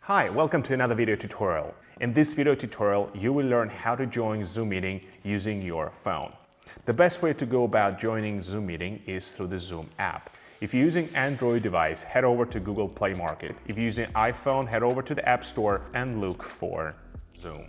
Hi, welcome to another video tutorial. In this video tutorial, you will learn how to join Zoom meeting using your phone. The best way to go about joining Zoom meeting is through the Zoom app. If you're using Android device, head over to Google Play Market. If you're using iPhone, head over to the App Store and look for Zoom.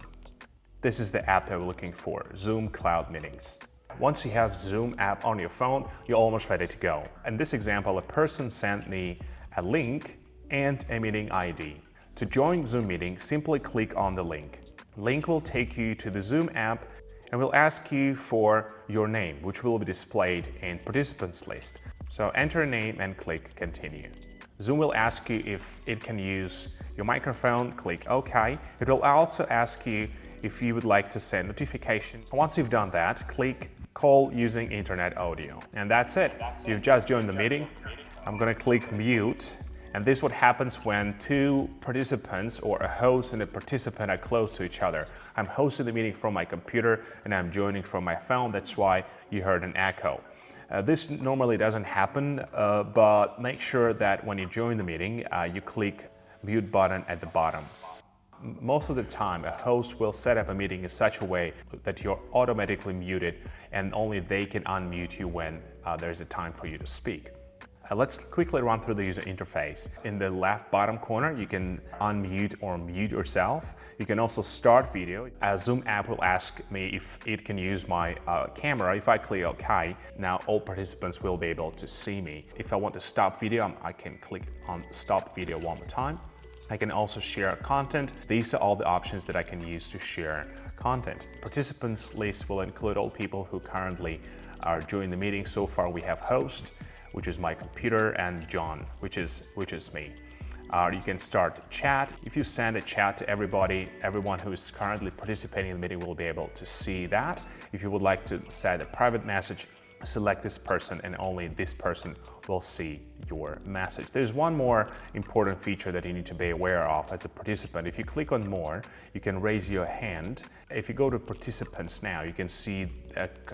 This is the app that we're looking for, Zoom Cloud Meetings. Once you have Zoom app on your phone, you're almost ready to go. In this example, a person sent me a link and a meeting ID. To join Zoom meeting, simply click on the link. Link will take you to the Zoom app and will ask you for your name, which will be displayed in participants list. So enter a name and click continue. Zoom will ask you if it can use your microphone, click OK. It will also ask you if you would like to send notification. Once you've done that, click call using internet audio. And that's it. You've just joined the meeting. I'm going to click mute. And this is what happens when two participants or a host and a participant are close to each other. I'm hosting the meeting from my computer and I'm joining from my phone. That's why you heard an echo. This normally doesn't happen, but make sure that when you join the meeting, you click mute button at the bottom. Most of the time, a host will set up a meeting in such a way that you're automatically muted and only they can unmute you when there's a time for you to speak. Let's quickly run through the user interface. In the left bottom corner, you can unmute or mute yourself. You can also start video. A Zoom app will ask me if it can use my camera. If I click OK, now all participants will be able to see me. If I want to stop video, I can click on stop video one more time. I can also share content. These are all the options that I can use to share content. Participants list will include all people who currently are joining the meeting. So far we have host, which is my computer, and John, which is me. You can start chat. If you send a chat to everyone who is currently participating in the meeting will be able to see that. If you would like to send a private message, select this person and only this person will see your message. There's one more important feature that you need to be aware of as a participant. If you click on more, you can raise your hand. If you go to participants now, you can see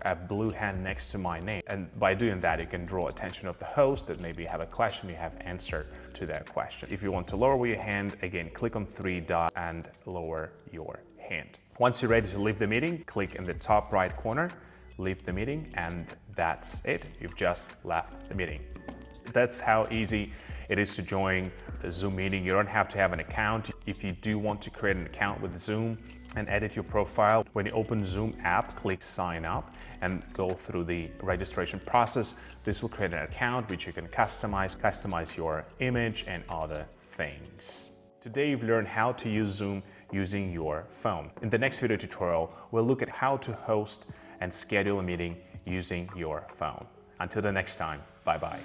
a blue hand next to my name. And by doing that, you can draw attention of the host that maybe you have a question, you have answer to that question. If you want to lower your hand, again, click on three dots and lower your hand. Once you're ready to leave the meeting, click in the top right corner, leave the meeting, and that's it. You've just left the meeting. That's how easy it is to join the Zoom meeting. You don't have to have an account. If you do want to create an account with Zoom and edit your profile, when you open Zoom app, click sign up and go through the registration process. This will create an account which you can customize your image and other things. Today you've learned how to use Zoom using your phone. In the next video tutorial, we'll look at how to host and schedule a meeting using your phone. Until the next time, bye-bye.